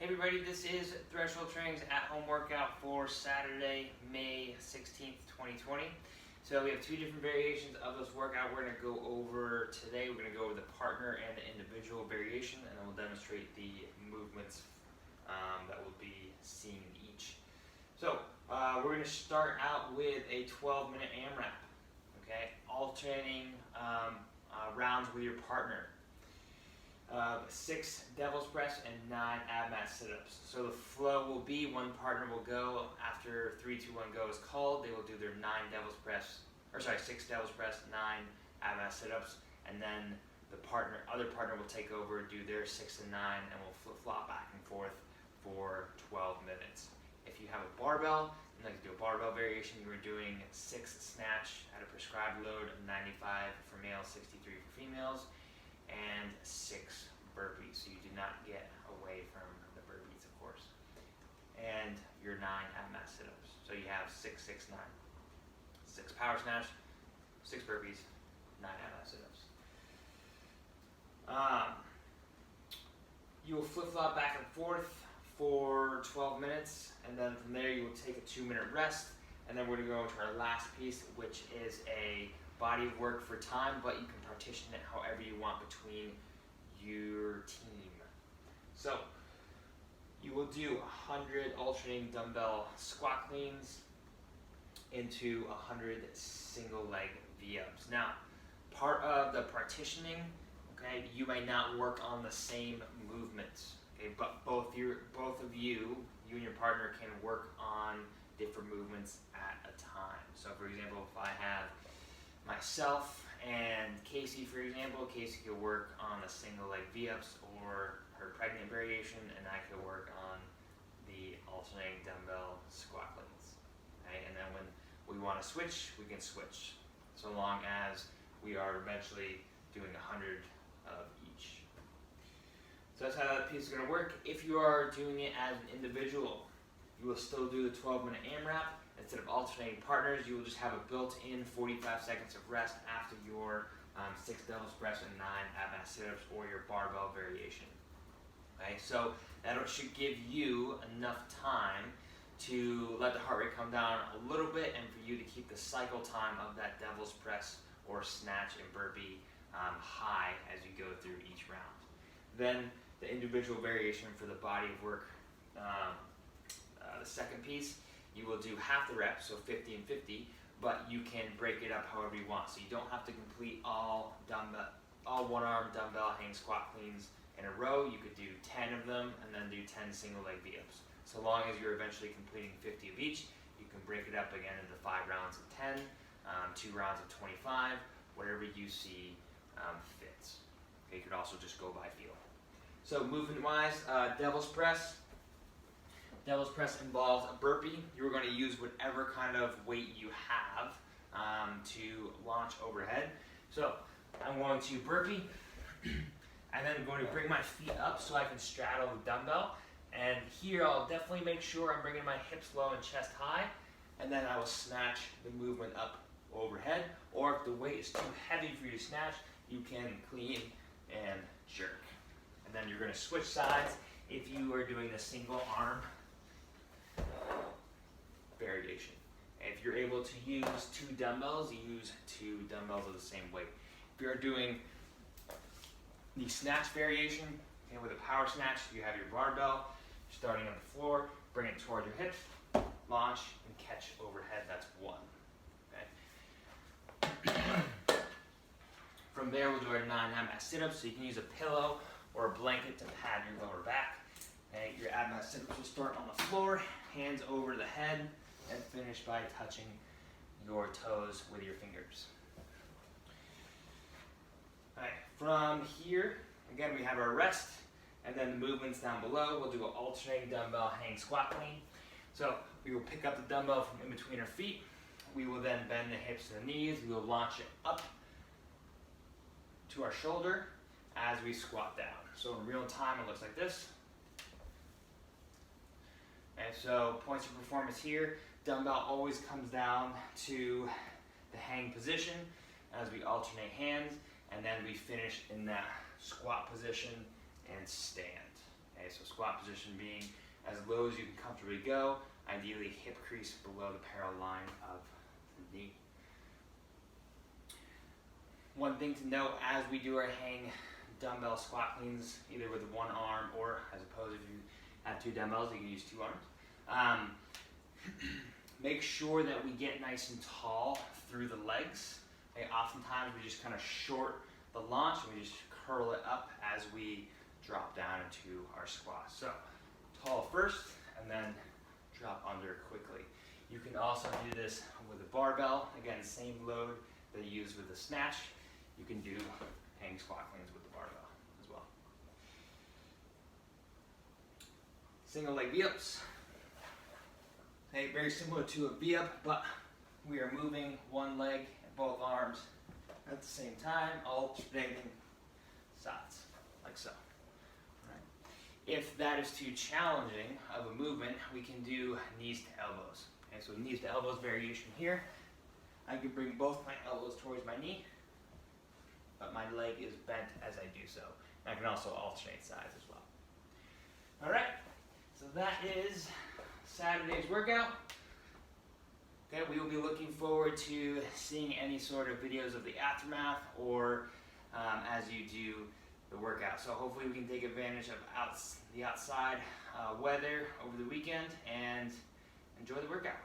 Everybody, this is Threshold Training's at-home workout for Saturday, May 16th, 2020. So we have two different variations of this workout we're going to go over today. We're going to go over the partner and the individual variation, and then we'll demonstrate the movements that we'll be seeing in each. So we're going to start out with a 12-minute AMRAP, okay? Alternating rounds with your partner. 6 devil's press and 9 ab mat sit-ups. So the flow will be one partner will go after 3, 2, 1 go is called. They will do their 6 devil's press, 9 ab mat sit-ups, and then the other partner will take over, do their 6 and 9, and we'll flip-flop back and forth for 12 minutes. If you have a barbell, you'd like to do a barbell variation, you are doing 6 snatch at a prescribed load of 95 for males, 63 for females, and 6 burpees, so you do not get away from the burpees, of course. And your 9 ab mat sit-ups. So you have 6, 6, 9. 6 power snatch, 6 burpees, 9 ab mat sit-ups. You will flip-flop back and forth for 12 minutes, and then from there you will take a 2-minute rest, and then we're going to go into our last piece, which is a body of work for time, but you can partition it however you want between your team. So you will do 100 alternating dumbbell squat cleans into 100 single leg V-ups. Now, part of the partitioning, okay, you may not work on the same movements, okay, but both of you and your partner can work on different movements at a time. So for example, if I have myself and Casey, for example, Casey could work on the single leg V-ups or her pregnant variation, and I could work on the alternating dumbbell squat cleans. Okay? And then when we want to switch, we can switch, so long as we are eventually doing 100 of each. So that's how that piece is going to work. If you are doing it as an individual, you will still do the 12-minute AMRAP. Instead of alternating partners, you will just have a built-in 45 seconds of rest after your 6 devil's press and 9 ab mat sit-ups or your barbell variation. Okay, so that should give you enough time to let the heart rate come down a little bit, and for you to keep the cycle time of that devil's press or snatch and burpee high as you go through each round. Then the individual variation for the body of work, the second piece, you will do half the reps, so 50 and 50, but you can break it up however you want. So you don't have to complete all one-arm dumbbell hang squat cleans in a row. You could do 10 of them and then do 10 single leg V-ups. So long as you're eventually completing 50 of each, you can break it up again into 5 rounds of 10, 2 rounds of 25, whatever you see fits. Okay, you could also just go by feel. So movement-wise, devil's press. Devil's press involves a burpee. You're going to use whatever kind of weight you have to launch overhead. So I'm going to burpee, and then I'm going to bring my feet up so I can straddle the dumbbell. And here I'll definitely make sure I'm bringing my hips low and chest high, and then I will snatch the movement up overhead. Or if the weight is too heavy for you to snatch, you can clean and jerk. And then you're going to switch sides if you are doing the single arm variation. If you're able to use 2 dumbbells, use 2 dumbbells of the same weight. If you're doing the snatch variation, okay, with a power snatch, you have your barbell, starting on the floor, bring it toward your hips, launch, and catch overhead. That's 1. Okay. From there, we'll do our 9 ab mat sit-ups. So you can use a pillow or a blanket to pad your lower back. Okay, your ab mat sit-ups will start on the floor, hands over the head, and finish by touching your toes with your fingers. Alright, from here, again, we have our rest, and then the movements down below. We'll do an alternating dumbbell hang squat clean. So we will pick up the dumbbell from in between our feet. We will then bend the hips and the knees. We will launch it up to our shoulder as we squat down. So in real time, it looks like this. And so points of performance here, dumbbell always comes down to the hang position as we alternate hands, and then we finish in that squat position and stand. Okay, so squat position being as low as you can comfortably go, ideally hip crease below the parallel line of the knee. One thing to note as we do our hang dumbbell squat cleans, either with one arm or as opposed if you have two dumbbells, you can use two arms. Make sure that we get nice and tall through the legs. Okay, oftentimes we just kind of short the launch and we just curl it up as we drop down into our squat. So tall first and then drop under quickly. You can also do this with a barbell. Again, same load that you use with the snatch. You can do hang squat cleans with the barbell as well. Single leg V-ups. Okay, very similar to a V-up, but we are moving one leg and both arms at the same time, alternating sides, like so. Right. If that is too challenging of a movement, we can do knees to elbows. Okay, so knees to elbows variation here. I can bring both my elbows towards my knee, but my leg is bent as I do so. And I can also alternate sides as well. All right, so that is Saturday's workout. Okay, we will be looking forward to seeing any sort of videos of the aftermath or as you do the workout. So hopefully we can take advantage of the outside weather over the weekend and enjoy the workout.